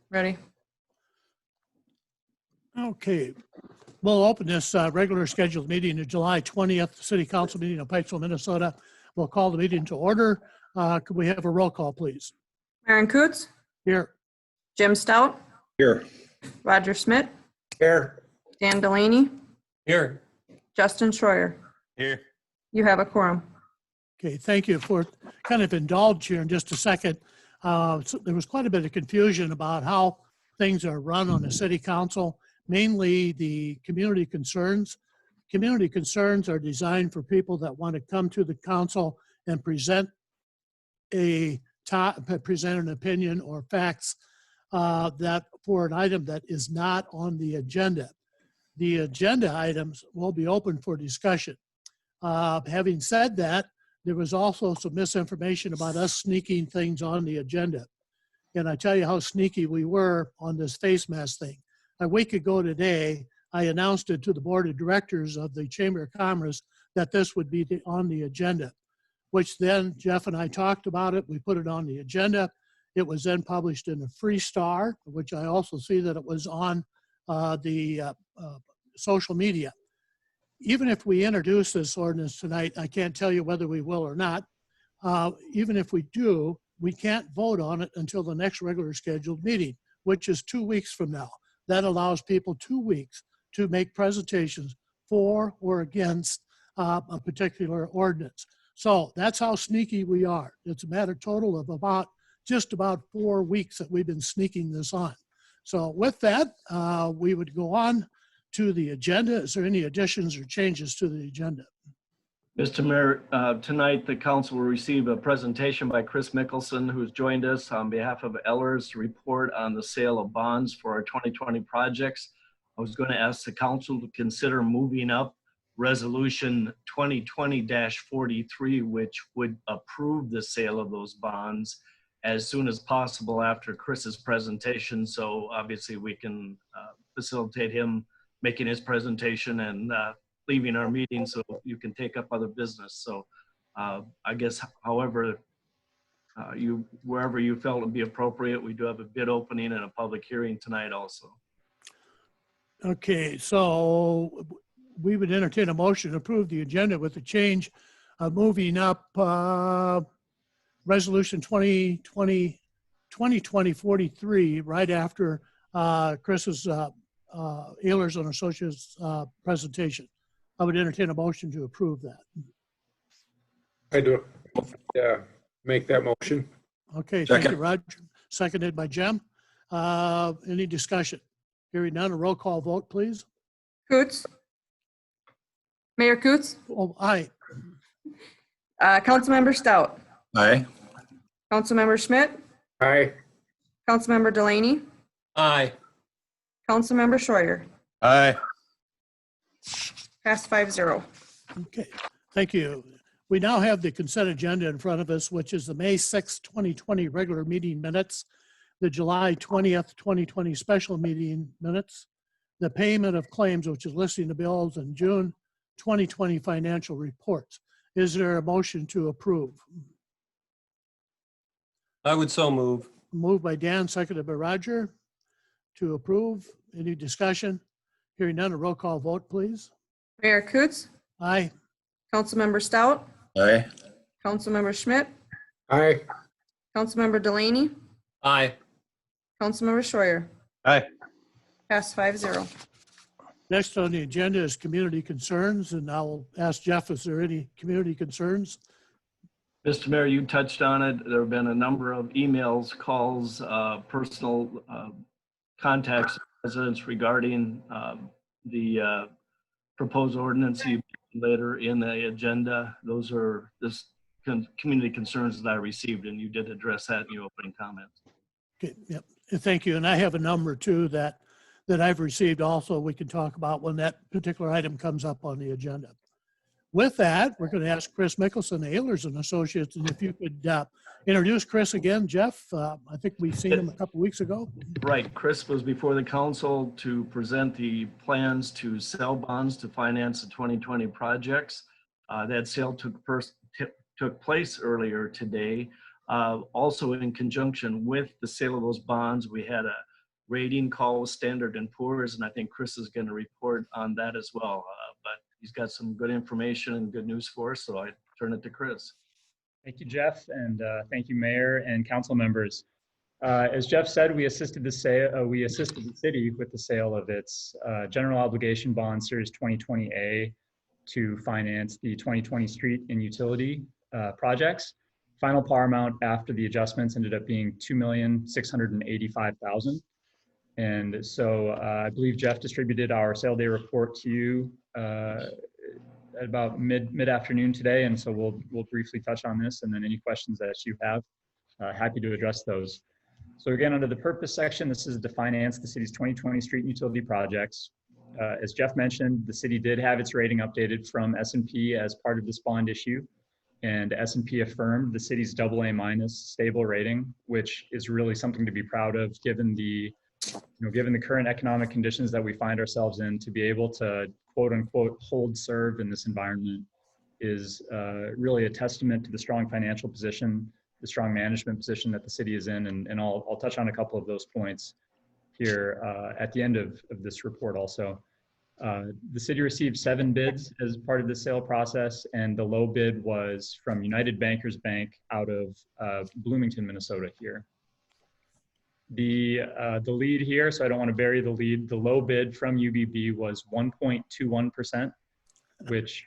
Ready. Okay, we'll open this regular scheduled meeting of July 20th, City Council meeting of Pipestone, Minnesota. We'll call the meeting to order. Could we have a roll call, please? Aaron Coots, Here. Jim Stout, Here. Roger Schmidt, Here. Dan Delaney, Here. Justin Schroyer. Here. You have a quorum. Okay, thank you for kind of indulge here in just a second. So there was quite a bit of confusion about how things are run on the city council, mainly the community concerns. Community concerns are designed for people that want to come to the council and present an opinion or facts that for an item that is not on the agenda. The agenda items will be open for discussion. Having said that, there was also some misinformation about us sneaking things on the agenda. And I tell you how sneaky we were on this face mask thing. A week ago today, I announced it to the board of directors of the Chamber of Commerce that this would be on the agenda, which then Jeff and I talked about it. We put it on the agenda. It was then published in the Free Star, which I also see that it was on the social media. Even if we introduce this ordinance tonight, I can't tell you whether we will or not. Even if we do, we can't vote on it until the next regular scheduled meeting, which is 2 weeks from now. That allows people 2 weeks to make presentations for or against a particular ordinance. So that's how sneaky we are. It's a matter total of just about 4 weeks that we've been sneaking this on. So with that, we would go on to the agenda. Is there any additions or changes to the agenda? Mr. Mayor, tonight the council will receive a presentation by Chris Mickelson, who's joined us on behalf of Ellers to report on the sale of bonds for our 2020 projects. I was going to ask the council to consider moving up resolution 2020-43, which would approve the sale of those bonds as soon as possible after Chris's presentation. So obviously we can facilitate him making his presentation and leaving our meeting so you can take up other business. So I guess however wherever you felt would be appropriate, we do have a bid opening and a public hearing tonight also. Okay, so we would entertain a motion to approve the agenda with the change of moving up resolution 2020-43 right after Chris's Ehlers and Associates presentation. I would entertain a motion to approve that. I do. Make that motion. Okay, thank you, Roger. Seconded by Jim. Any discussion? Hearing none, a roll call vote, please. Coots, Mayor Coots, Oh, aye. Councilmember Stout, Aye. Councilmember Schmidt, Aye. Councilmember Delaney, Aye. Councilmember Schroyer. Aye. Pass 5-0. Okay, thank you. We now have the consent agenda in front of us, which is the May 6, 2020 regular meeting minutes, the July 20th, 2020 special meeting minutes, the payment of claims, which is listing the bills, and June 2020 financial reports. Is there a motion to approve? I would so move. Moved by Dan, seconded by Roger to approve. Any discussion? Hearing none, a roll call vote, please. Mayor Coots, Aye. Councilmember Stout, Aye. Councilmember Schmidt, Aye. Councilmember Delaney, Aye. Councilmember Schroyer. Aye. Pass 5-0. Next on the agenda is community concerns, and I'll ask Jeff, is there any community concerns? Mr. Mayor, you touched on it. There have been a number of emails, calls, personal contacts with residents regarding the proposed ordinance later in the agenda. Those are community concerns that I received, and you did address that in your opening comments. Okay, yep, thank you. And I have a number too that I've received also we can talk about when that particular item comes up on the agenda. With that, we're going to ask Chris Mickelson, Ehlers and Associates, and if you could introduce Chris again, Jeff. I think we've seen him a couple weeks ago. Right, Chris was before the council to present the plans to sell bonds to finance the 2020 projects. That sale took place earlier today. Also in conjunction with the sale of those bonds, we had rating call with Standard and Poor's, and I think Chris is going to report on that as well. But he's got some good information and good news for us, so I turn it to Chris. Thank you, Jeff, and thank you, Mayor and council members. As Jeff said, we assisted the city with the sale of its general obligation bond series 2020A to finance the 2020 street and utility projects. Final par amount after the adjustments ended up being $2,685,000. And so I believe Jeff distributed our sale day report to you at about mid-afternoon today. And so we'll briefly touch on this, and then any questions that you have, happy to address those. So again, under the purpose section, this is to finance the city's 2020 street and utility projects. As Jeff mentioned, the city did have its rating updated from S&P as part of this bond issue, and S&P affirmed the city's AA- stable rating, which is really something to be proud of given the current economic conditions that we find ourselves in. To be able to quote unquote hold serve in this environment is really a testament to the strong financial position, the strong management position that the city is in, and I'll touch on a couple of those points here at the end of this report also. The city received 7 bids as part of the sale process, and the low bid was from United Bankers Bank out of Bloomington, Minnesota here. The lead here, so I don't want to bury the lead, the low bid from UBB was 1.21%, which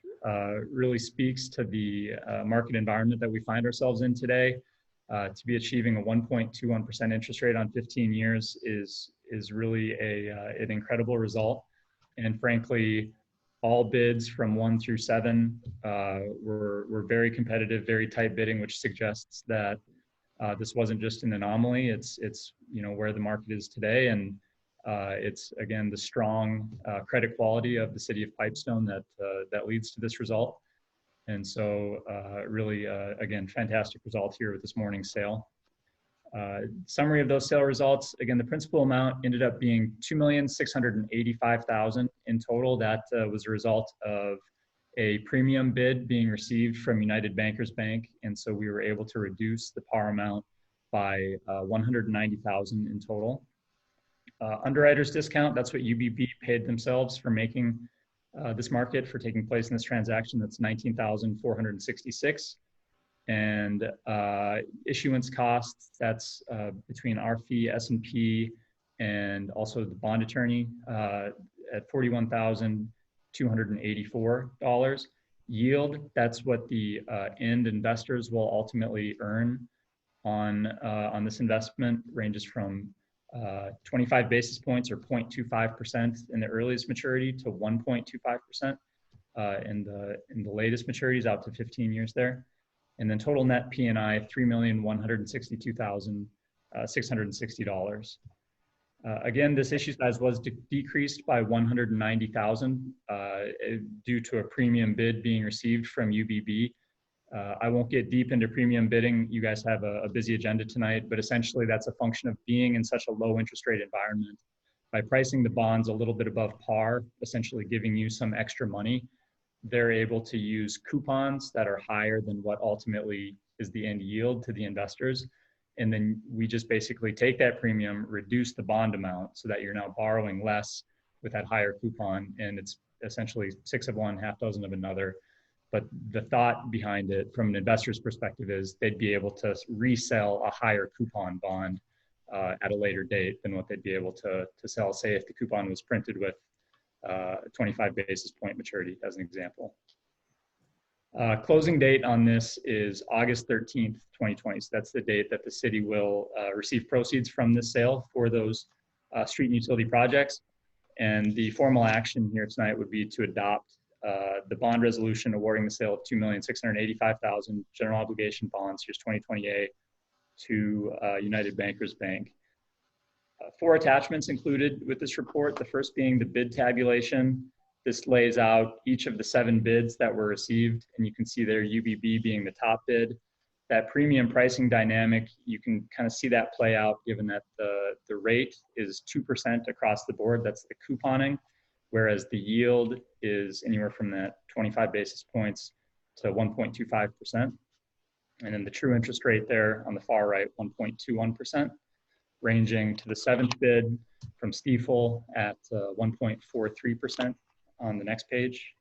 really speaks to the market environment that we find ourselves in today. To be achieving a 1.21% interest rate on 15 years is really an incredible result. And frankly, all bids from 1 through 7 were very competitive, very tight bidding, which suggests that this wasn't just an anomaly. It's where the market is today, and it's again the strong credit quality of the city of Pipestone that leads to this result. And so really, again, fantastic result here with this morning's sale. Summary of those sale results. Again, the principal amount ended up being $2,685,000 in total. That was a result of a premium bid being received from United Bankers Bank. And so we were able to reduce the par amount by $190,000 in total. Underwriter's discount, that's what UBB paid themselves for making this market, for taking place in this transaction. That's $19,466. And issuance costs, that's between our fee, S&P, and also the bond attorney at $41,284. Yield, that's what the end investors will ultimately earn on this investment, ranges from 25 basis points or 0.25% in the earliest maturity to 1.25% in the latest maturities out to 15 years there. And then total net P&I, $3,162,660. Again, this issue size was decreased by $190,000 due to a premium bid being received from UBB. I won't get deep into premium bidding. You guys have a busy agenda tonight, but essentially that's a function of being in such a low interest rate environment. By pricing the bonds a little bit above par, essentially giving you some extra money, they're able to use coupons that are higher than what ultimately is the end yield to the investors. And then we just basically take that premium, reduce the bond amount so that you're now borrowing less with that higher coupon. And it's essentially 6 of one, half dozen of another. But the thought behind it from an investor's perspective is they'd be able to resell a higher coupon bond at a later date than what they'd be able to sell, say, if the coupon was printed with 25 basis point maturity, as an example. Closing date on this is August 13th, 2020. So that's the date that the city will receive proceeds from this sale for those street and utility projects. And the formal action here tonight would be to adopt the bond resolution awarding the sale of $2,685,000 general obligation bonds, here's 2020A, to United Bankers Bank. 4 attachments included with this report, the first being the bid tabulation. This lays out each of the 7 bids that were received, and you can see there UBB being the top bid. That premium pricing dynamic, you can kind of see that play out given that the rate is 2% across the board, that's the couponing, whereas the yield is anywhere from that 25 basis points to 1.25%. And then the true interest rate there on the far right, 1.21%. Ranging to the 7th bid, from Stiefel at 1.43% on the next page.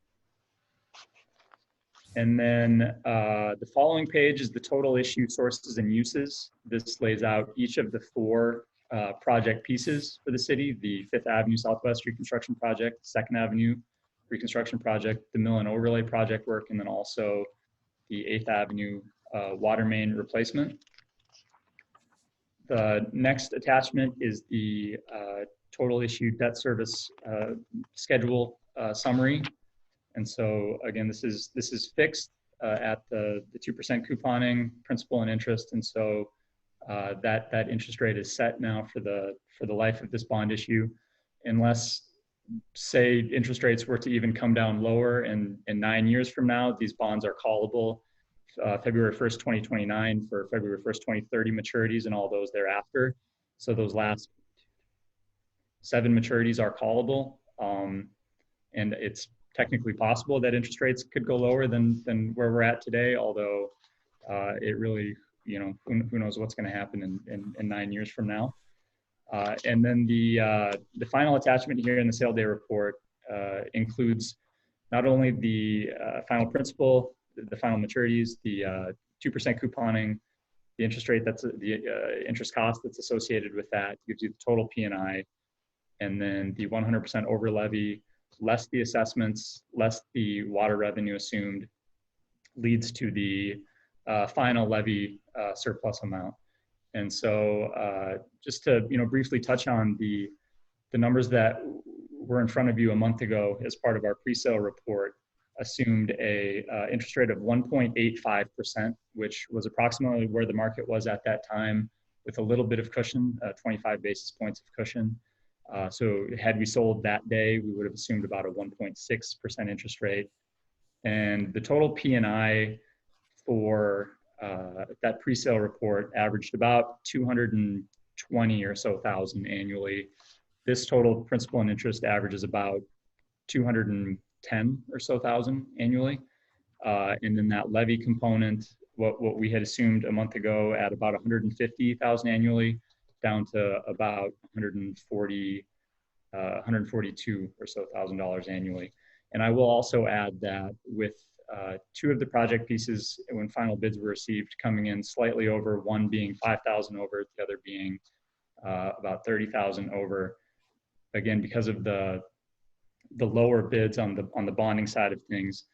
And then the following page is the total issue sources and uses. This lays out each of the 4 project pieces for the city: the 5th Avenue Southwest reconstruction project, 2nd Avenue reconstruction project, the mill and overlay project work, and then also the 8th Avenue water main replacement. The next attachment is the total issue debt service schedule summary. And so again, this is fixed at the 2% couponing, principal and interest. And so that interest rate is set now for the life of this bond issue, unless, say, interest rates were to even come down lower and 9 years from now, these bonds are callable February 1st, 2029 for February 1st, 2030 maturities and all those thereafter. So those last 7 maturities are callable. And it's technically possible that interest rates could go lower than where we're at today, although it really, who knows what's going to happen in 9 years from now. And then the final attachment here in the sale day report includes not only the final principal, the final maturities, the 2% couponing, the interest rate the interest cost that's associated with that, gives you the total P&I, and then the 100% over levy, less the assessments, less the water revenue assumed, leads to the final levy surplus amount. And so just to briefly touch on the numbers that were in front of you a month ago as part of our pre-sale report, assumed a interest rate of 1.85%, which was approximately where the market was at that time, with a little bit of cushion, 25 basis points of cushion. So had we sold that day, we would have assumed about a 1.6% interest rate. And the total P&I for that pre-sale report averaged about 220 or so thousand annually. This total principal and interest averages about 210 or so thousand annually. And then that levy component, what we had assumed a month ago at about 150,000 annually, down to about 142 or so $1,000 annually. And I will also add that with 2 of the project pieces, when final bids were received, coming in slightly over, one being 5,000 over, the other being about 30,000 over. Again, because of the lower bids on the bonding side of things,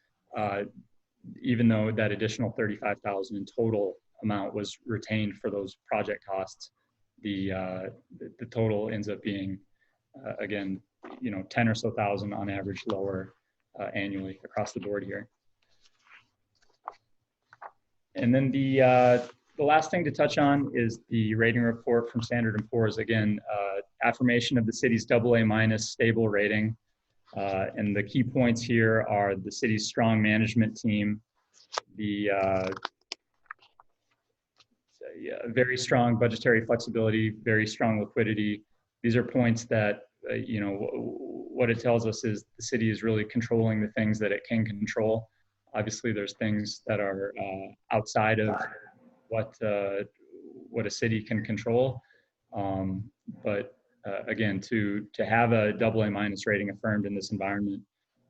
even though that additional 35,000 in total amount was retained for those project costs, the total ends up being again 10 or so thousand on average lower annually across the board here. And then the last thing to touch on is the rating report from Standard & Poor's. Again, affirmation of the city's AA- stable rating. And the key points here are the city's strong management team, the very strong budgetary flexibility, very strong liquidity. These are points that, what it tells us is the city is really controlling the things that it can control. Obviously, there's things that are outside of what a city can control. But again, to have a AA- rating affirmed in this environment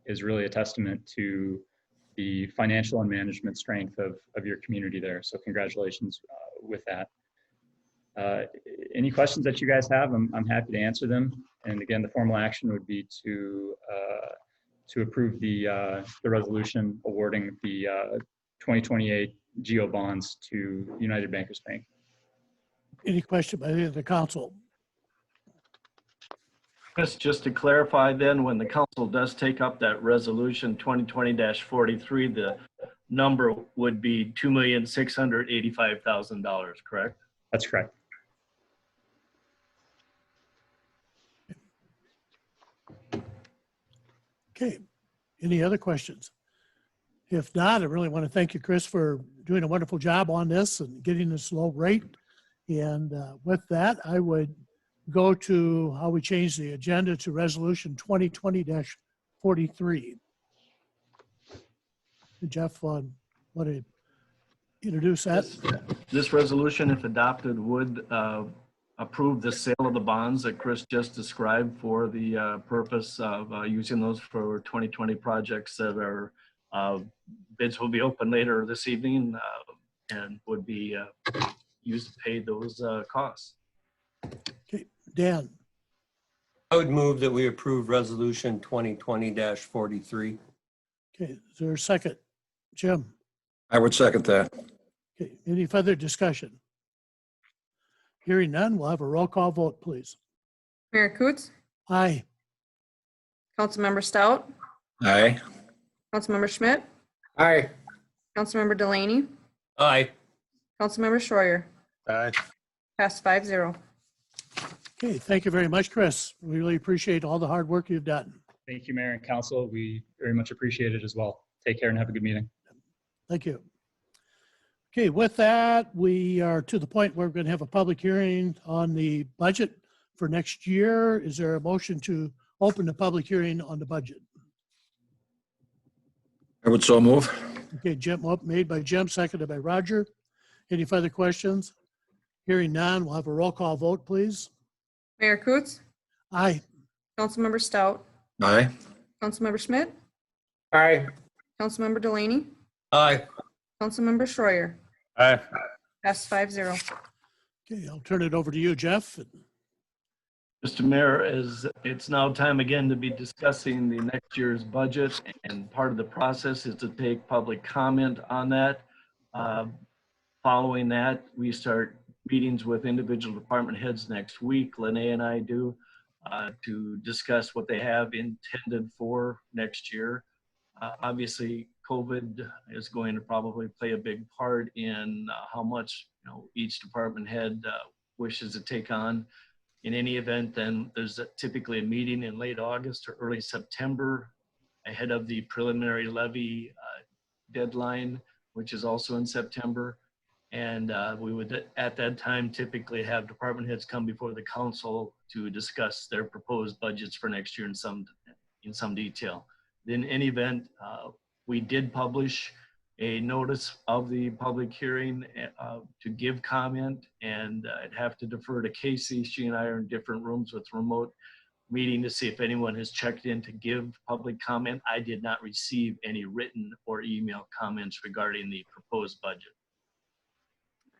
is really a testament to the financial and management strength of your community there. So congratulations with that. Any questions that you guys have, I'm happy to answer them. And again, the formal action would be to approve the resolution awarding the 2028 GEO bonds to United Bankers Bank. Any question by the council? Just to clarify then, when the council does take up that resolution 2020-43, the number would be $2,685,000, correct? That's correct. Okay, any other questions? If not, I really want to thank you, Chris, for doing a wonderful job on this and getting this low rate. And with that, I would go to how we change the agenda to resolution 2020-43. Jeff, want to introduce that? This resolution, if adopted, would approve the sale of the bonds that Chris just described for the purpose of using those for 2020 projects that are, bids will be open later this evening and would be used to pay those costs. Okay, Dan, I would move that we approve Resolution 2020-43. okay, is there a second? Jim, I would second that. okay, any further discussion? Hearing none, we'll have a roll call vote, please. Mayor Coots, Aye. Councilmember Stout, Aye. Councilmember Schmidt, Aye. Councilmember Delaney, Aye. Councilmember Schreier. Aye. Passed 5-0. Okay, thank you very much, Chris. We really appreciate all the hard work you've done. Thank you, Mayor and Council. We very much appreciate it as well. Take care and have a good meeting. Thank you. Okay, with that, we are to the point where we're going to have a public hearing on the budget for next year. Is there a motion to open the public hearing on the budget? I would so move. Okay, Jim, made by Jim, seconded by Roger. Any further questions? Hearing none, we'll have a roll call vote, please. Mayor Coots, Aye. Councilmember Stout, Aye. Councilmember Schmidt, Aye. Councilmember Delaney, Aye. Councilmember Schreier. Aye. Passed 5-0. Okay, I'll turn it over to you, Jeff. Mr. Mayor, it's now time again to be discussing the next year's budget, and part of the process is to take public comment on that. Following that, we start meetings with individual department heads next week. Lene and I do to discuss what they have intended for next year. Obviously, COVID is going to probably play a big part in how much each department head wishes to take on. In any event, then there's typically a meeting in late August or early September ahead of the preliminary levy deadline, which is also in September. And we would at that time typically have department heads come before the council to discuss their proposed budgets for next year in some detail. In any event, we did publish a notice of the public hearing to give comment, and I'd have to defer to Casey. She and I are in different rooms with remote meeting to see if anyone has checked in to give public comment. I did not receive any written or email comments regarding the proposed budget.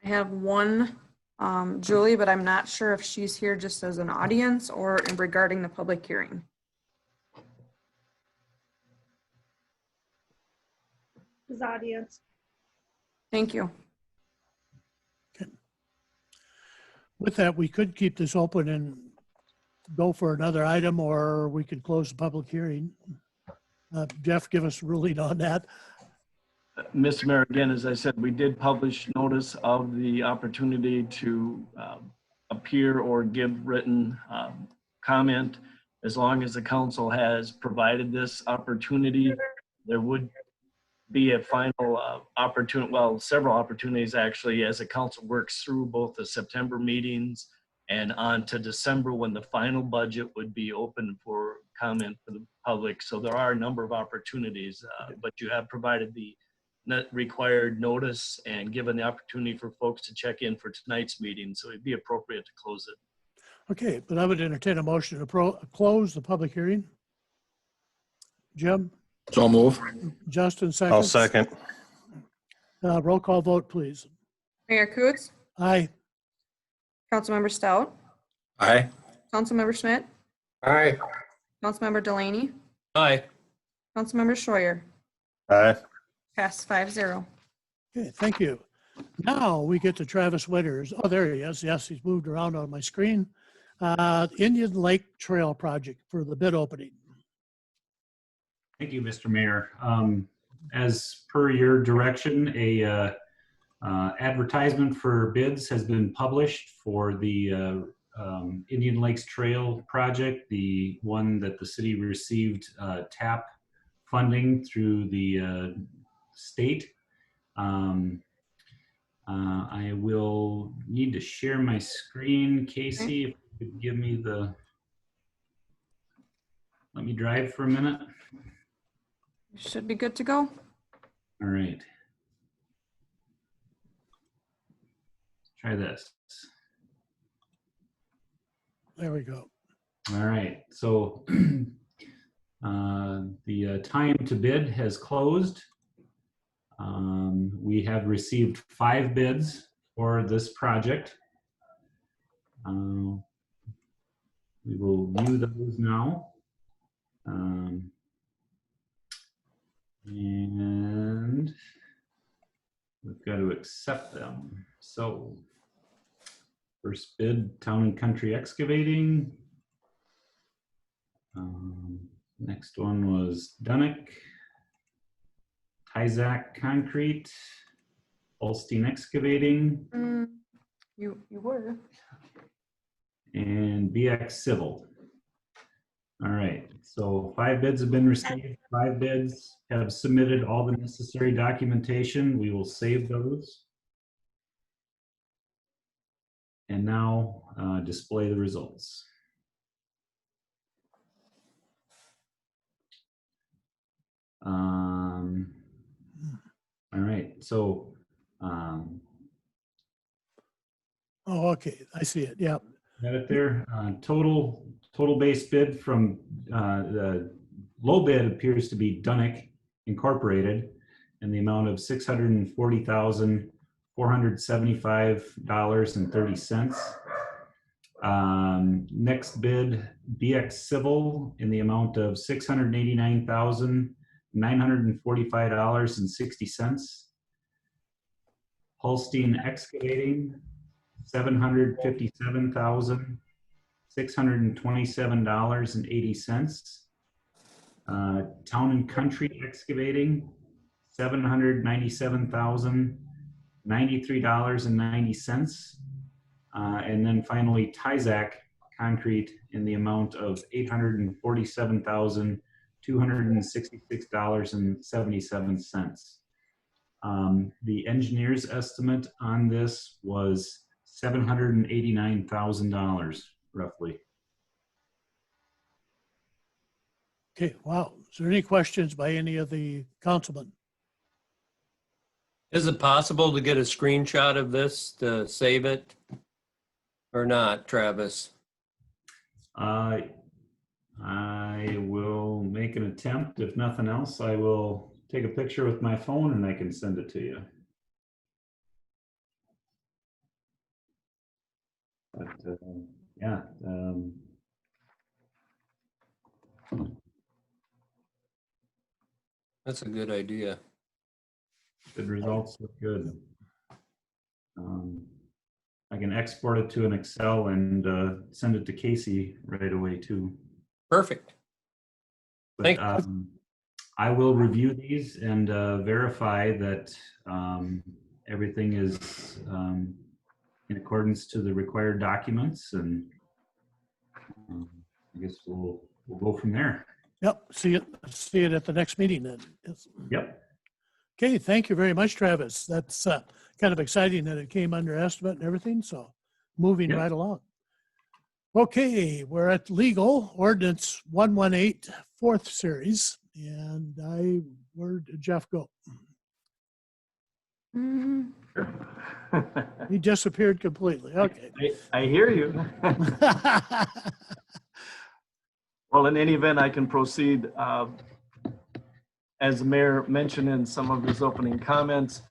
I have one, Julie, but I'm not sure if she's here just as an audience or regarding the public hearing. His audience. Thank you. With that, we could keep this open and go for another item, or we could close the public hearing. Jeff, give us a ruling on that. Mr. Mayor, again, as I said, we did publish notice of the opportunity to appear or give written comment. As long as the council has provided this opportunity, there would be a final opportunity, well, several opportunities actually, as the council works through both the September meetings and on to December, when the final budget would be open for comment for the public. So there are a number of opportunities, but you have provided the required notice and given the opportunity for folks to check in for tonight's meeting. So it'd be appropriate to close it. Okay, but I would entertain a motion to close the public hearing. Jim? So move. Justin, second. I'll second. Roll call vote, please. Mayor Coots, Aye. Councilmember Stout, Aye. Councilmember Schmidt, Aye. Councilmember Delaney, Aye. Councilmember Schreier. Aye. Passed 5-0. Okay, thank you. Now we get to Travis Winters. Oh, there he is. Yes, he's moved around on my screen. Indian Lake Trail Project for the bid opening. Thank you, Mr. Mayor. As per your direction, a advertisement for bids has been published for the Indian Lakes Trail project, the one that the city received TAP funding through the state. I will need to share my screen. Casey, if you could give me let me drive for a minute. Should be good to go. All right. Try this. there we go. All right, so the time to bid has closed. We have received 5 bids for this project. We will view those now. And we've got to accept them. So first bid, Town and Country Excavating. Next one was Dunick. Tyzac Concrete. Holstein Excavating. You were. And BX Civil. All right, so 5 bids have been received. 5 bids have submitted all the necessary documentation. We will save those. And now display the results. All right, so Oh, okay, I see it, yeah. got it there. Total base bid from the low bid appears to be Dunick Incorporated in the amount of $640,475.30. Next bid, BX Civil in the amount of $689,945.60. Holstein Excavating, $757,627.80. Town and Country Excavating, $797,093.90. And then finally, Tyzac Concrete in the amount of $847,266.77. The engineer's estimate on this was $789,000 roughly. Okay, wow. Is there any questions by any of the councilmen? Is it possible to get a screenshot of this to save it or not, Travis? I will make an attempt. If nothing else, I will take a picture with my phone and I can send it to you. But yeah. That's a good idea. Good results look good. I can export it to an Excel and send it to Casey right away too. Perfect. But Thank I will review these and verify that everything is in accordance to the required documents, and I guess we'll go from there. Yep, see it at the next meeting then. Yes. Yep. Okay, thank you very much, Travis. That's kind of exciting that it came under estimate and everything, so moving Yep. right along. Okay, we're at legal ordinance 118, 4th series, and where did Jeff go? He disappeared completely, okay. I hear you. Well, in any event, I can proceed. As the mayor mentioned in some of his opening comments,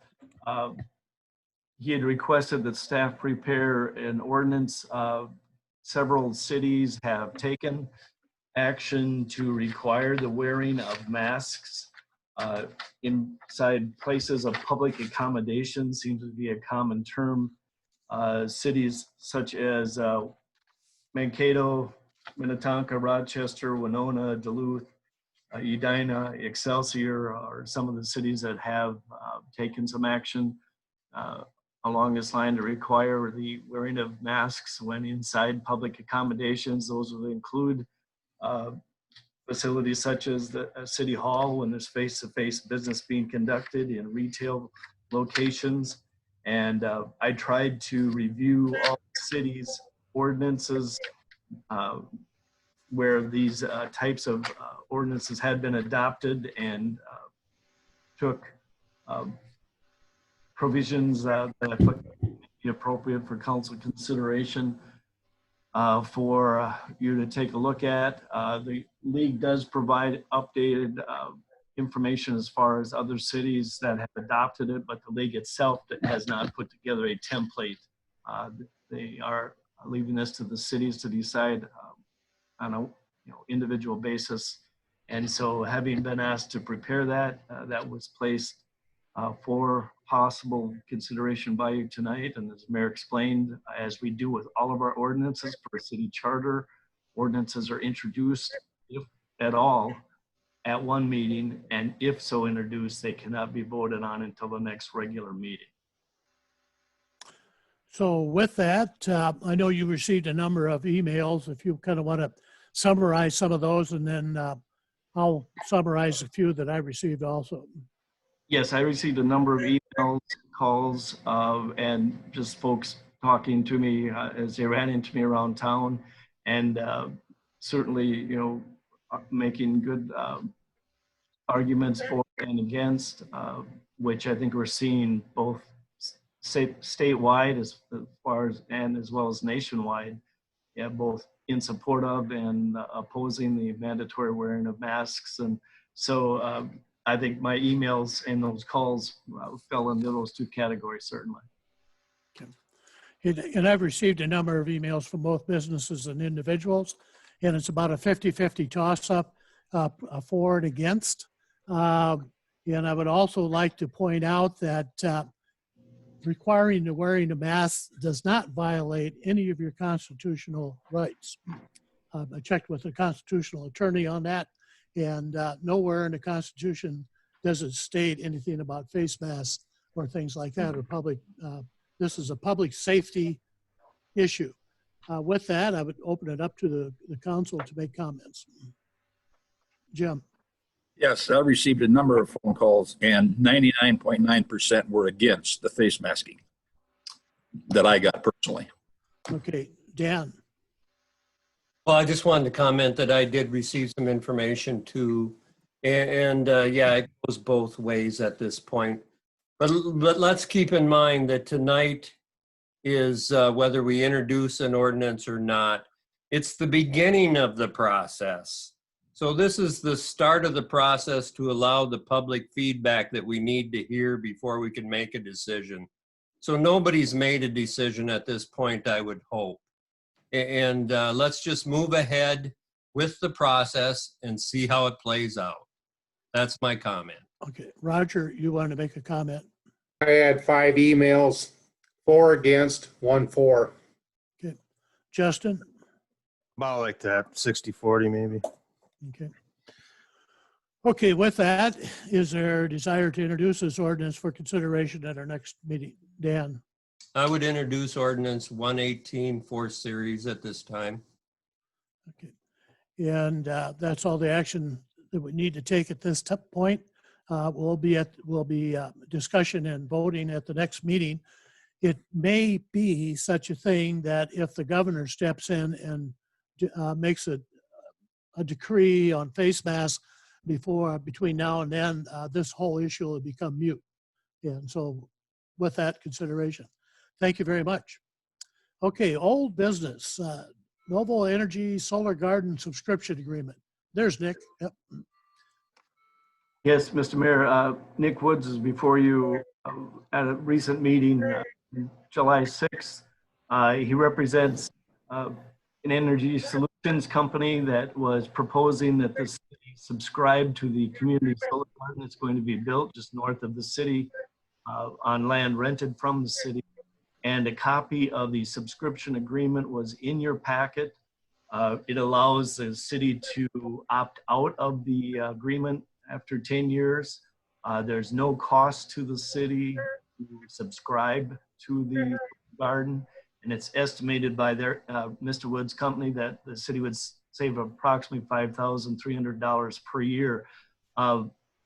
he had requested that staff prepare an ordinance. Several cities have taken action to require the wearing of masks inside places of public accommodation. Seems to be a common term. Cities such as Mankato, Minnetonka, Rochester, Winona, Duluth, Edina, Excelsior are some of the cities that have taken some action along this line to require the wearing of masks when inside public accommodations. Those will include facilities such as the City Hall when there's face-to-face business being conducted, in retail locations. And I tried to review all cities' ordinances where these types of ordinances had been adopted, and took provisions that I thought would be appropriate for council consideration. for you to take a look at. The league does provide updated information as far as other cities that have adopted it, but the league itself has not put together a template. They are leaving this to the cities to decide on a individual basis. And so having been asked to prepare that, that was placed for possible consideration by you tonight. And as the Mayor explained, as we do with all of our ordinances for a city charter, ordinances are introduced, if at all, at one meeting, and if so introduced, they cannot be voted on until the next regular meeting. So with that, I know you received a number of emails. If you kind of want to summarize some of those, and then I'll summarize a few that I received also. Yes, I received a number of emails, calls, and just folks talking to me as they ran into me around town, and certainly, making good arguments for and against, which I think we're seeing both statewide as far as and as well as nationwide. Yeah, both in support of and opposing the mandatory wearing of masks. And so I think my emails and those calls fell into those two categories, certainly. And I've received a number of emails from both businesses and individuals, and it's about a 50-50 toss-up for and against. And I would also like to point out that requiring the wearing of masks does not violate any of your constitutional rights. I checked with a constitutional attorney on that, and nowhere in the Constitution does it state anything about face masks or things like that, or public. This is a public safety issue. With that, I would open it up to the council to make comments. Jim. Yes, I received a number of phone calls and 99.9% were against the face masking that I got personally. Okay, Dan. Well, I just wanted to comment that I did receive some information too. And yeah, it goes both ways at this point. But let's keep in mind that tonight is whether we introduce an ordinance or not. It's the beginning of the process. So this is the start of the process to allow the public feedback that we need to hear before we can make a decision. So nobody's made a decision at this point, I would hope. And let's just move ahead with the process and see how it plays out. That's my comment. Okay, Roger, you wanted to make a comment? I had 5 emails, 4 against, 1 for. Okay, Justin? About like that, 60-40 maybe. Okay. Okay, with that, is there a desire to introduce this ordinance for consideration at our next meeting? Dan? I would introduce ordinance 118 4 series at this time. Okay. And that's all the action that we need to take at this point. We'll be discussion and voting at the next meeting. It may be such a thing that if the governor steps in and makes a decree on face masks between now and then, this whole issue will become moot. And so with that consideration, thank you very much. Okay, old business, Novo Energy Solar Garden subscription agreement. There's Nick. Yep. Yes, Mr. Mayor, Nick Woods is before you at a recent meeting, July 6th. He represents an energy solutions company that was proposing that the city subscribe to the community solar garden that's going to be built just north of the city on land rented from the city. And a copy of the subscription agreement was in your packet. It allows the city to opt out of the agreement after 10 years. There's no cost to the city to subscribe to the garden. And it's estimated by their Mr. Woods' company that the city would save approximately $5,300 per year.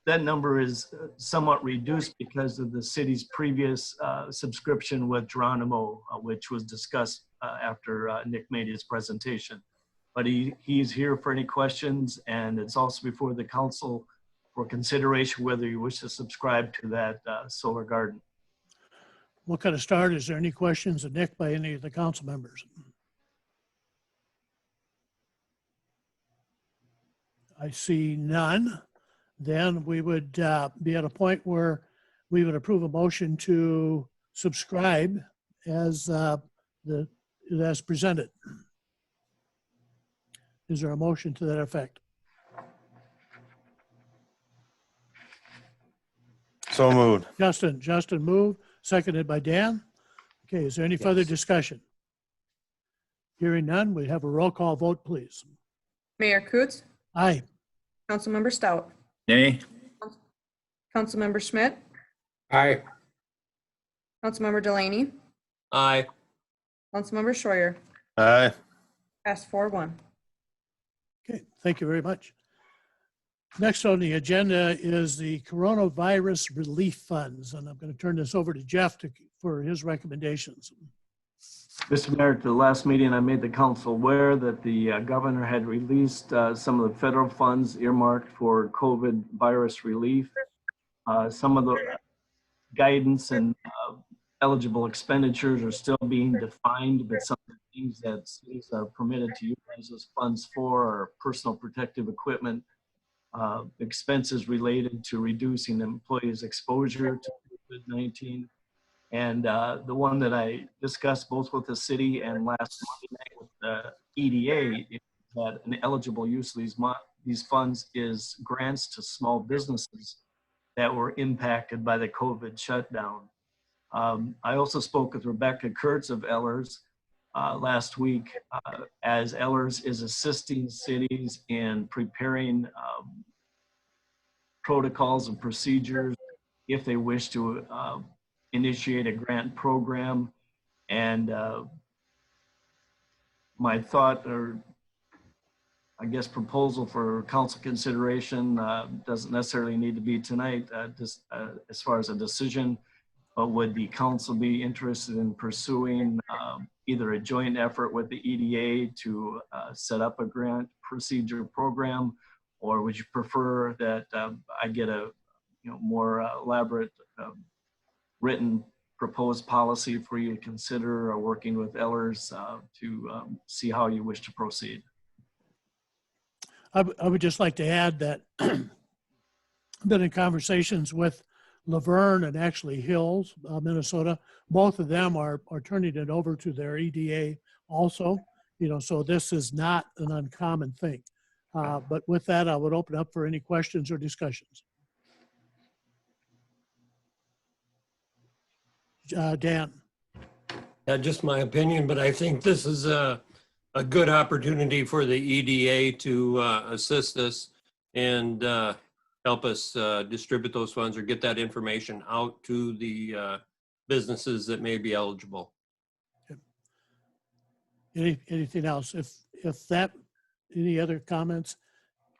That number is somewhat reduced because of the city's previous subscription with Geronimo, which was discussed after Nick made his presentation. But he's here for any questions, and it's also before the council for consideration whether you wish to subscribe to that solar garden. What kind of start? Is there any questions of Nick by any of the council members? I see none. Then we would be at a point where we would approve a motion to subscribe as as presented. Is there a motion to that effect? So moved. Justin moved, seconded by Dan. Okay, is there any further discussion? Hearing none, we have a roll call vote, please. Mayor Coots, Aye. Councilmember Stout, Nay. Councilmember Schmidt, Aye. Councilmember Delaney, Aye. Councilmember Schreier. Aye. Passed 4-1. Okay, thank you very much. Next on the agenda is the coronavirus relief funds, and I'm going to turn this over to Jeff for his recommendations. Mr. Mayor, at the last meeting, I made the council aware that the governor had released some of the federal funds earmarked for COVID virus relief. Some of the guidance and eligible expenditures are still being defined, but some of the things that cities are permitted to utilize those funds for are personal protective equipment, expenses related to reducing employees' exposure to COVID-19. And the one that I discussed both with the city and last Monday night with the EDA is that an eligible use of these funds is grants to small businesses that were impacted by the COVID shutdown. I also spoke with Rebecca Kurtz of Ellers last week, as Ellers is assisting cities in preparing protocols and procedures if they wish to initiate a grant program. And my thought, or I guess proposal for council consideration, doesn't necessarily need to be tonight, just as far as a decision, but would the council be interested in pursuing either a joint effort with the EDA to set up a grant procedure program, or would you prefer that I get a more elaborate written proposed policy for you to consider, or working with Ellers to see how you wish to proceed? I would just like to add that I've been in conversations with Laverne and actually Hills, Minnesota. Both of them are turning it over to their EDA also, so this is not an uncommon thing. But with that, I would open up for any questions or discussions. Dan. Just my opinion, but I think this is a good opportunity for the EDA to assist us and help us distribute those funds or get that information out to the businesses that may be eligible. Anything else? Any other comments?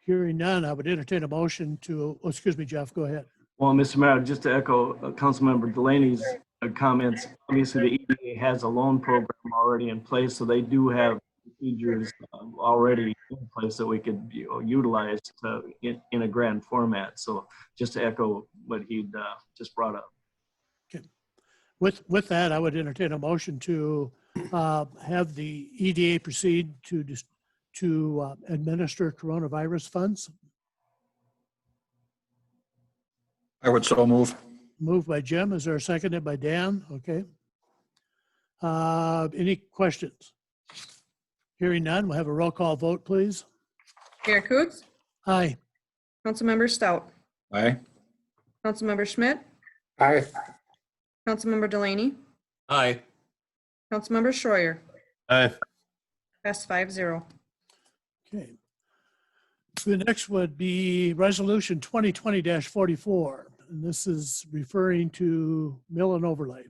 Hearing none, I would entertain a motion to, excuse me, Jeff, go ahead. Well, Mr. Mayor, just to echo Councilmember Delaney's comments, obviously the EDA has a loan program already in place, so they do have procedures already in place that we could utilize in a grant format. So just to echo what he'd just brought up. Okay. With that, I would entertain a motion to have the EDA proceed to administer coronavirus funds. I would so move. Moved by Jim. Is there a seconded by Dan? Okay. Any questions? Hearing none, we'll have a roll call vote, please. Mayor Coots, Aye. Councilmember Stout, Aye. Councilmember Schmidt, Aye. Councilmember Delaney, Aye. Councilmember Schreier. Aye. Passed 5-0. Okay. The next would be Resolution 2020-44, and this is referring to mill and overlay.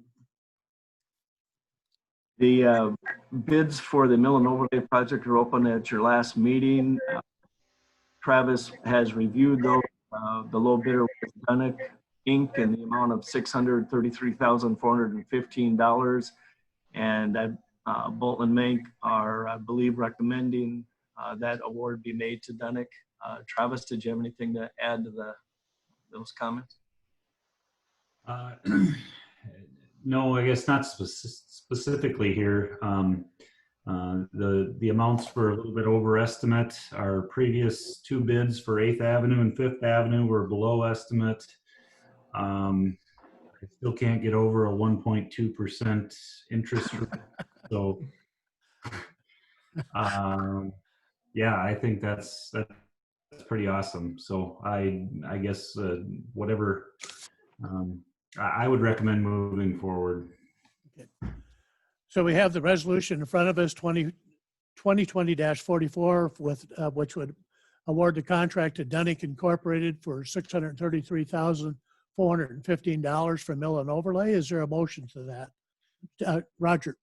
The bids for the mill and overlay project are open at your last meeting. Travis has reviewed those. The low bidder was Dunick Inc. in the amount of $633,415. And Bolton Mink are, I believe, recommending that award be made to Dunick. Travis, did you have anything to add to those comments? No, I guess not specifically here. The amounts were a little bit over estimate. Our previous two bids for 8th Avenue and 5th Avenue were below estimate. I still can't get over a 1.2% interest rate. So, yeah, I think that's pretty awesome. So I guess whatever, I would recommend moving forward. So we have the resolution in front of us, 2020-44, with, which would award the contract to Dunnick Incorporated for $633,415 for mill and overlay. Is there a motion to that? Roger,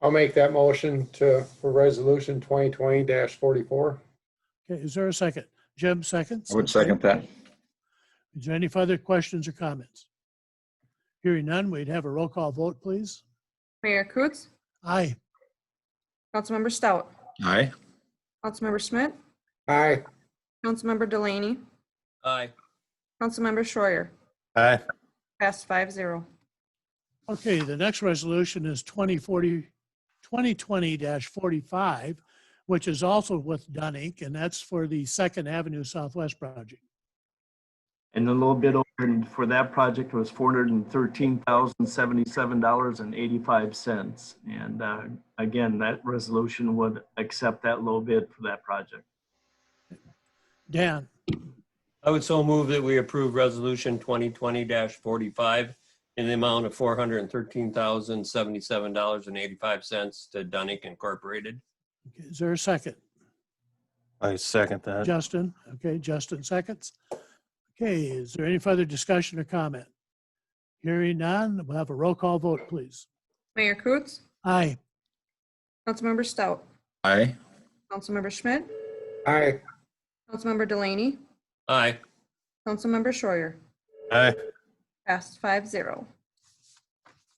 I'll make that motion for resolution 2020-44. okay, is there a second? Jim seconds? I would second that. Is there any further questions or comments? Hearing none, we'd have a roll call vote, please. Mayor Coots, Aye. Councilmember Stout, Aye. Councilmember Schmidt, Aye. Councilmember Delaney, Aye. Councilmember Schroyer. Aye. Passed 5-0. Okay, the next resolution is 2020-45, which is also with Dunnick, and that's for the Second Avenue Southwest project. And the low bid open for that project was $413,077.85. And again, that resolution would accept that low bid for that project. Dan, I would so move that we approve resolution 2020-45 in the amount of $413,077.85 to Dunnick Incorporated. okay, is there a second? I second that. Justin, okay, Justin seconds. Okay, is there any further discussion or comment? Hearing none, we'll have a roll call vote, please. Mayor Coots, Aye. Councilmember Stout, Aye. Councilmember Schmidt, Aye. Councilmember Delaney, Aye. Councilmember Schroyer. Aye. Passed 5-0.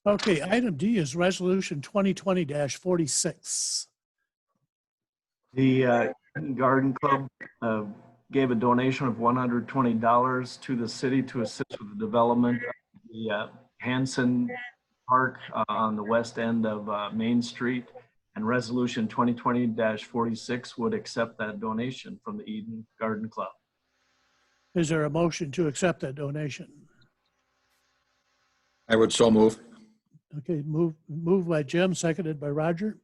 Okay, item D is resolution 2020-46. The Garden Club gave a donation of $120 to the city to assist with the development of the Hanson Park on the west end of Main Street. And resolution 2020-46 would accept that donation from the Eden Garden Club. Is there a motion to accept that donation? I would so move. Okay, move by Jim, seconded by Roger.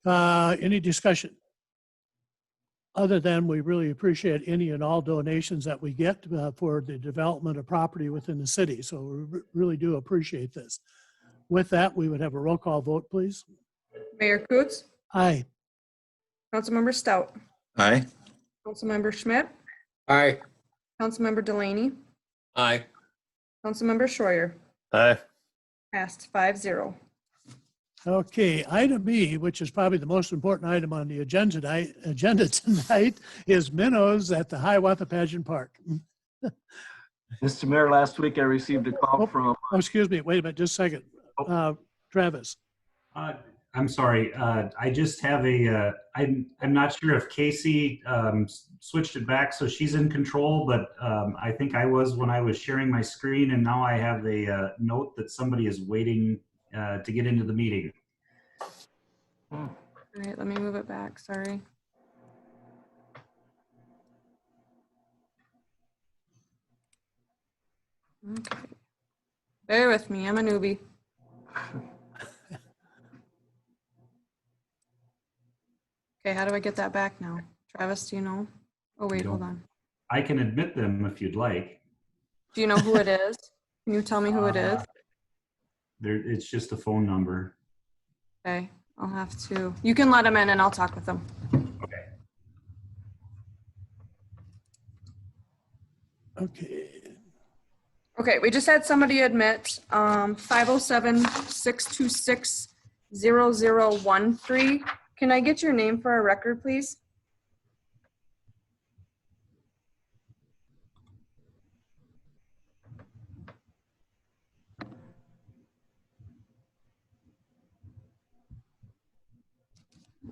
Any discussion? Other than we really appreciate any and all donations that we get for the development of property within the city. So we really do appreciate this. With that, we would have a roll call vote, please. Mayor Coots, Aye. Councilmember Stout, Aye. Councilmember Schmidt, Aye. Councilmember Delaney, Aye. Councilmember Schroyer. Aye. Passed 5-0. Okay, item B, which is probably the most important item on the agenda tonight, is minnows at the Hiawatha Pageant Park. Mr. Mayor, last week I received a call from. Oh, excuse me, wait a minute, just a second. Travis. I'm sorry. I just have I'm not sure if Casey switched it back so she's in control, but I think I was when I was sharing my screen, and now I have a note that somebody is waiting to get into the meeting. All right, let me move it back, sorry. Okay. Bear with me, I'm a newbie. Okay, how do I get that back now? Travis, do you know? Oh, wait, hold on. I can admit them if you'd like. Do you know who it is? Can you tell me who it is? It's just a phone number. Okay, I'll have to. You can let them in and I'll talk with them. Okay. Okay. Okay, we just had somebody admit 507-626-0013. Can I get your name for our record, please?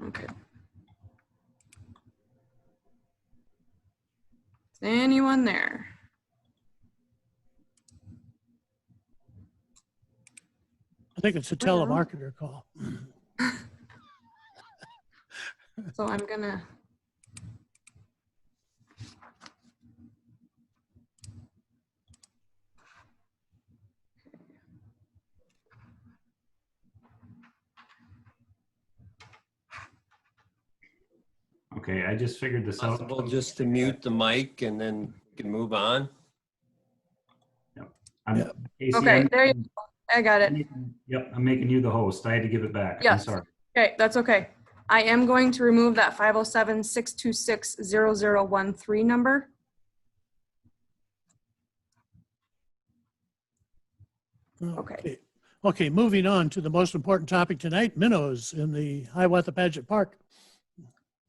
Okay. Is anyone there? I think it's a telemarketer call. So I'm gonna. Okay, I just figured this out. Possible just to mute the mic and then we can move on? I'm, Casey, Okay, there you go. I got it. Yep, I'm making you the host. I had to give it back. I'm Yes. sorry. Okay, that's okay. I am going to remove that 507-626-0013 number. Okay. Okay, moving on to the most important topic tonight, minnows in the Hiawatha Pageant Park.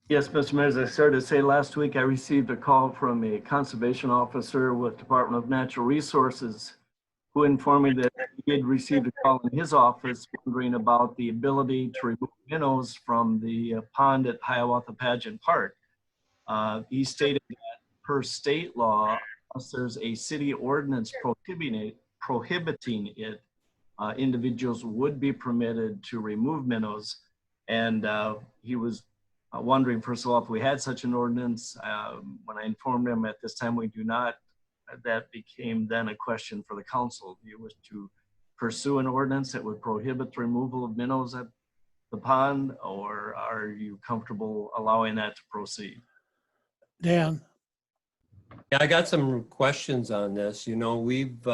Yes, Mr. Mayor, as I started to say last week, I received a call from a conservation officer with Department of Natural Resources who informed me that he had received a call in his office wondering about the ability to remove minnows from the pond at Hiawatha Pageant Park. He stated that per state law, unless there's a city ordinance prohibiting it, individuals would be permitted to remove minnows. And he was wondering, first of all, if we had such an ordinance. When I informed him at this time we do not, that became then a question for the council. Do you wish to pursue an ordinance that would prohibit the removal of minnows at the pond, or are you comfortable allowing that to proceed? Dan? Yeah, I got some questions on this. You know, we've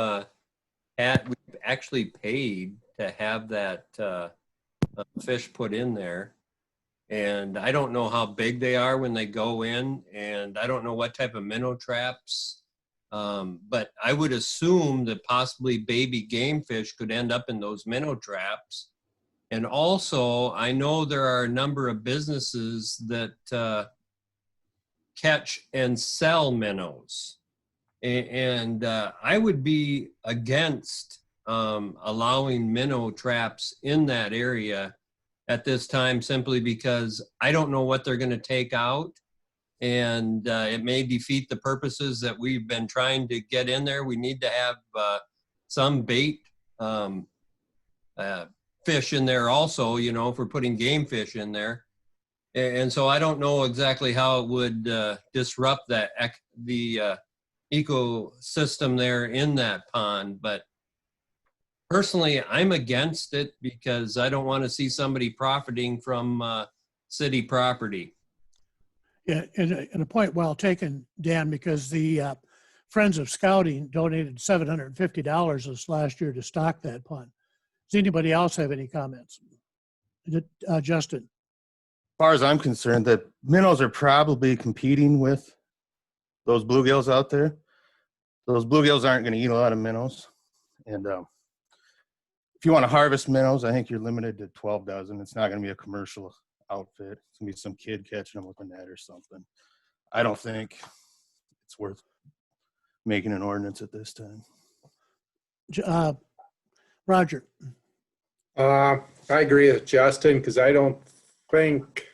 actually paid to have that fish put in there. And I don't know how big they are when they go in, and I don't know what type of minnow traps. But I would assume that possibly baby game fish could end up in those minnow traps. And also, I know there are a number of businesses that catch and sell minnows. And I would be against allowing minnow traps in that area at this time, simply because I don't know what they're going to take out. And it may defeat the purposes that we've been trying to get in there. We need to have some bait fish in there also, you know, if we're putting game fish in there. And so I don't know exactly how it would disrupt the ecosystem there in that pond. But personally, I'm against it because I don't want to see somebody profiting from city property. Yeah, and a point well taken, Dan, because the Friends of Scouting donated $750 this last year to stock that pond. Does anybody else have any comments? Justin? As far as I'm concerned, that minnows are probably competing with those bluegills out there. Those bluegills aren't going to eat a lot of minnows. And if you want to harvest minnows, I think you're limited to 12 dozen. It's not going to be a commercial outfit. It's going to be some kid catching them with a net or something. I don't think it's worth making an ordinance at this time. Roger? I agree with Justin, because I don't think,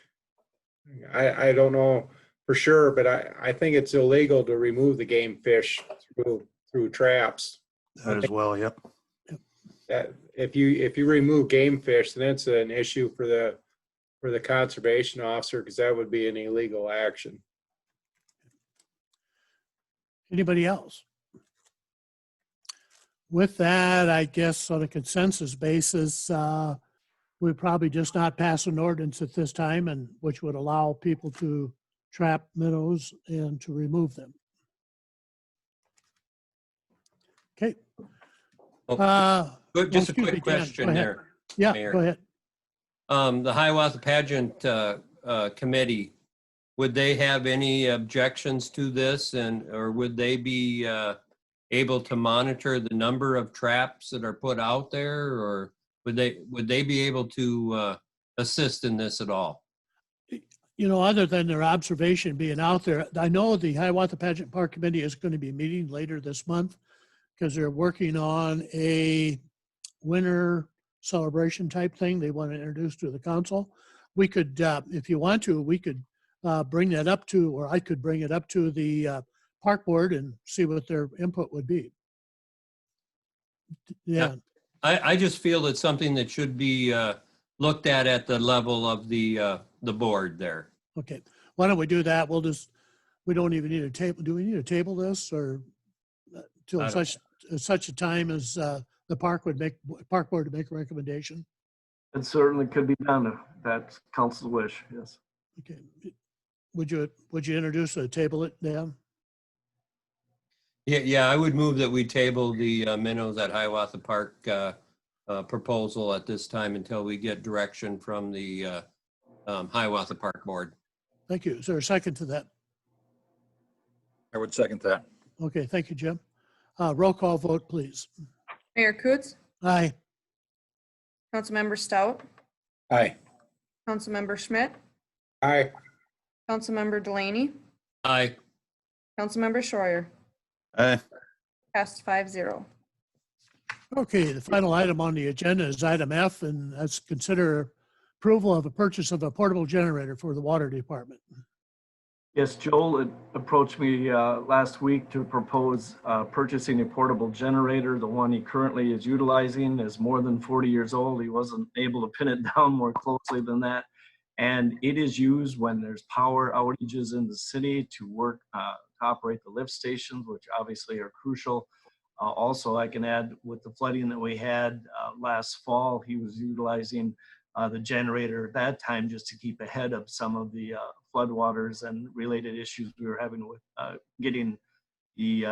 I don't know for sure, but I think it's illegal to remove the game fish through traps. That as well, yep. That if you remove game fish, then it's an issue for the conservation officer, because that would be an illegal action. Anybody else? With that, I guess on a consensus basis, we probably just not pass an ordinance at this time, and which would allow people to trap minnows and to remove them. Okay. Good, just a excuse me, quick Dan, question go ahead. there. Yeah, Mayor. go ahead. The Hiawatha Pageant Committee, would they have any objections to this, or would they be able to monitor the number of traps that are put out there, or would they be able to assist in this at all? You know, other than their observation being out there, I know the Hiawatha Pageant Park Committee is going to be meeting later this month because they're working on a winter celebration type thing they want to introduce to the council. We could, if you want to, we could bring that up to, or I could bring it up to the park board and see what their input would be. Yeah. I just feel it's something that should be looked at the level of the board there. Okay, why don't we do that? We don't even need a table. Do we need to table this or till I don't- such a time as the park board to make a recommendation? It certainly could be done if that's council's wish, yes. Okay. Would you introduce or table it, Dan? Yeah, I would move that we table the minnows at Hiawatha Park proposal at this time until we get direction from the Hiawatha Park Board. Thank you. Is there a second to that? I would second that. Okay, thank you, Jim. Roll call vote, please. Mayor Coots, Aye. Councilmember Stout, Aye. Councilmember Schmidt, Aye. Councilmember Delaney, Aye. Councilmember Schreier. Aye. Passed 5-0. Okay, the final item on the agenda is item F, and that's consider approval of a purchase of a portable generator for the water department. Yes, Joel had approached me last week to propose purchasing a portable generator. The one he currently is utilizing is more than 40 years old. He wasn't able to pin it down more closely than that. And it is used when there's power outages in the city to work to operate the lift stations, which obviously are crucial. Also, I can add with the flooding that we had last fall, he was utilizing the generator at that time just to keep ahead of some of the floodwaters and related issues we were having with getting the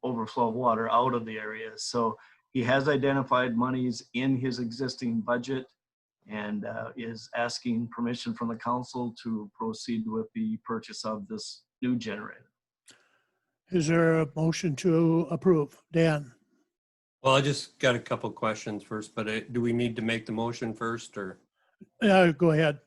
overflow of water out of the area. So he has identified monies in his existing budget and is asking permission from the council to proceed with the purchase of this new generator. Is there a motion to approve? Dan? Well, I just got a couple questions first, but do we need to make the motion first or? Go ahead.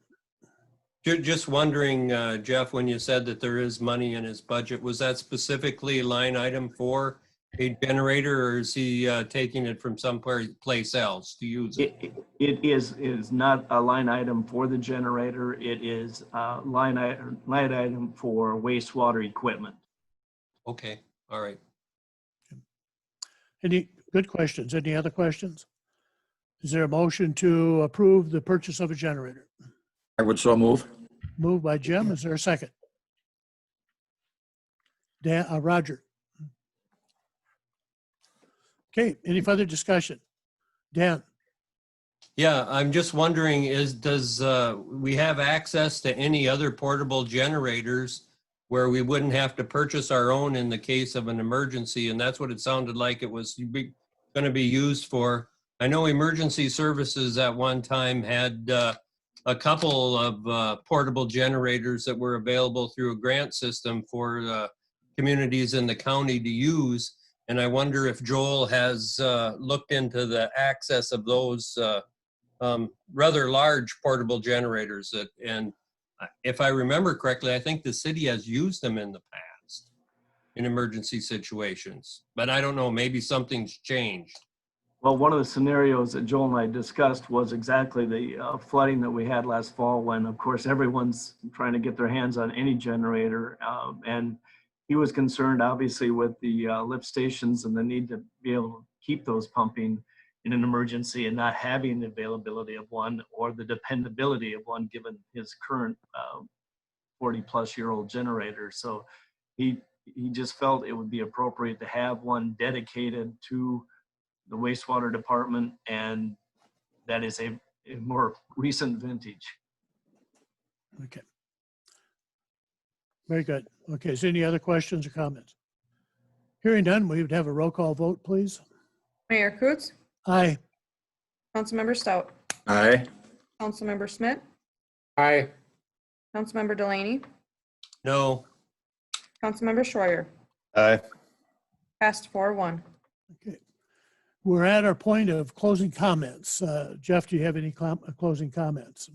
Just wondering, Jeff, when you said that there is money in his budget, was that specifically a line item for a generator, or is he taking it from someplace else to use it? It is not a line item for the generator. It is a line item for wastewater equipment. Okay, all right. Any good questions? Any other questions? Is there a motion to approve the purchase of a generator? I would so move. Moved by Jim. Is there a second? Dan, Roger. Okay, any further discussion? Dan? Yeah, I'm just wondering, does we have access to any other portable generators where we wouldn't have to purchase our own in the case of an emergency? And that's what it sounded like it was going to be used for. I know emergency services at one time had a couple of portable generators that were available through a grant system for communities in the county to use. And I wonder if Joel has looked into the access of those rather large portable generators. And if I remember correctly, I think the city has used them in the past in emergency situations. But I don't know, maybe something's changed. Well, one of the scenarios that Joel and I discussed was exactly the flooding that we had last fall when, of course, everyone's trying to get their hands on any generator. And he was concerned, obviously, with the lift stations and the need to be able to keep those pumping in an emergency and not having the availability of one or the dependability of one given his current 40-plus-year-old generator. So he just felt it would be appropriate to have one dedicated to the wastewater department, and that is a more recent vintage. Okay. Very good. Okay, is there any other questions or comments? Hearing none, we would have a roll call vote, please. Mayor Coots, Aye. Councilmember Stout, Aye. Councilmember Schmidt, Aye. Councilmember Delaney, No. Councilmember Schreier. Aye. Passed 4-1. Okay. We're at our point of closing comments. Jeff, do you have any closing comments?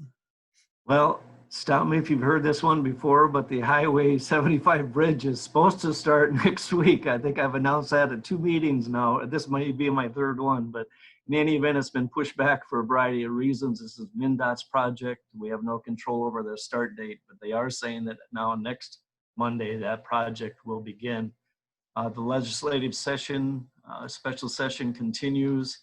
Well, stop me if you've heard this one before, but the Highway 75 bridge is supposed to start next week. I think I've announced that at 2 meetings now. This might be my 3rd one, but in any event, it's been pushed back for a variety of reasons. This is MnDOT's project. We have no control over their start date, but they are saying that now next Monday, that project will begin. The legislative session, special session continues.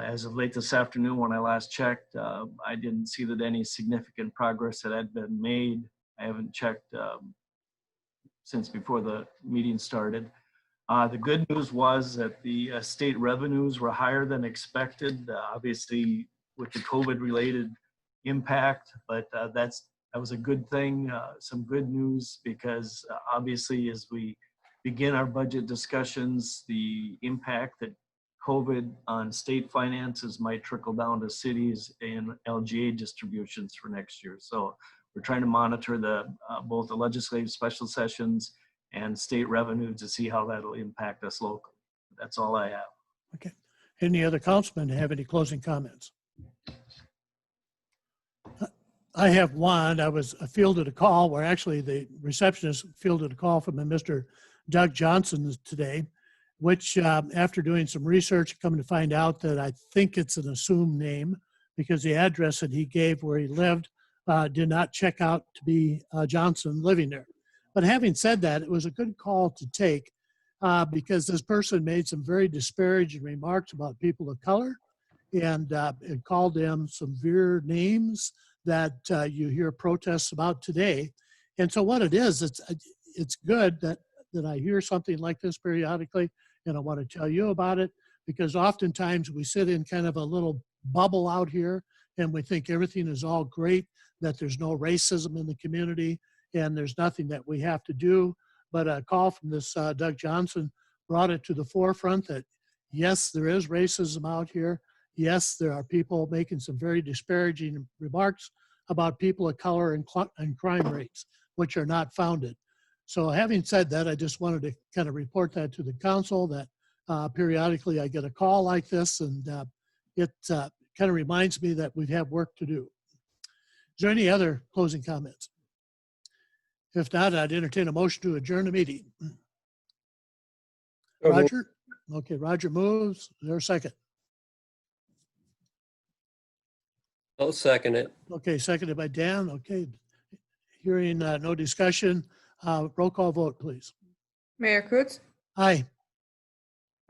As of late this afternoon, when I last checked, I didn't see that any significant progress had been made I haven't checked since before the meeting started. The good news was that the state revenues were higher than expected, obviously with the COVID-related impact, but that was a good thing, some good news, because obviously as we begin our budget discussions, the impact that COVID on state finances might trickle down to cities and LGA distributions for next year. So we're trying to monitor both the legislative special sessions and state revenue to see how that'll impact us locally. That's all I have. Okay. Any other councilmen have any closing comments? I have one. I fielded a call where actually the receptionist fielded a call from a Mr. Doug Johnson today, which after doing some research, coming to find out that I think it's an assumed name because the address that he gave where he lived did not check out to be Johnson living there. But having said that, it was a good call to take because this person made some very disparaging remarks about people of color and it called them some weird names that you hear protests about today. And so what it is, it's good that I hear something like this periodically, and I want to tell you about it because oftentimes we sit in kind of a little bubble out here and we think everything is all great, that there's no racism in the community and there's nothing that we have to do. But a call from this Doug Johnson brought it to the forefront that yes, there is racism out here. Yes, there are people making some very disparaging remarks about people of color and crime rates, which are not founded. So having said that, I just wanted to kind of report that to the council that periodically I get a call like this and it kind of reminds me that we have work to do. Is there any other closing comments? If not, I'd entertain a motion to adjourn the meeting. Roger? Okay, Roger moves. Is there a second? I'll second it. Okay, seconded by Dan. Okay. Hearing no discussion, roll call vote, please. Mayor Coots, Aye.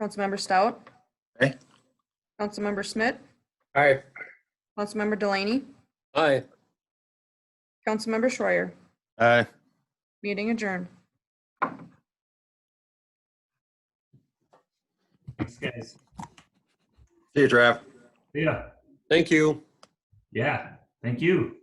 Councilmember Stout. Aye. Councilmember Schmidt, Aye. Councilmember Delaney, Aye. Councilmember Schreier. Aye. Meeting adjourned. Thanks, guys. See you, Trav. Yeah. Thank you. Yeah. Thank you.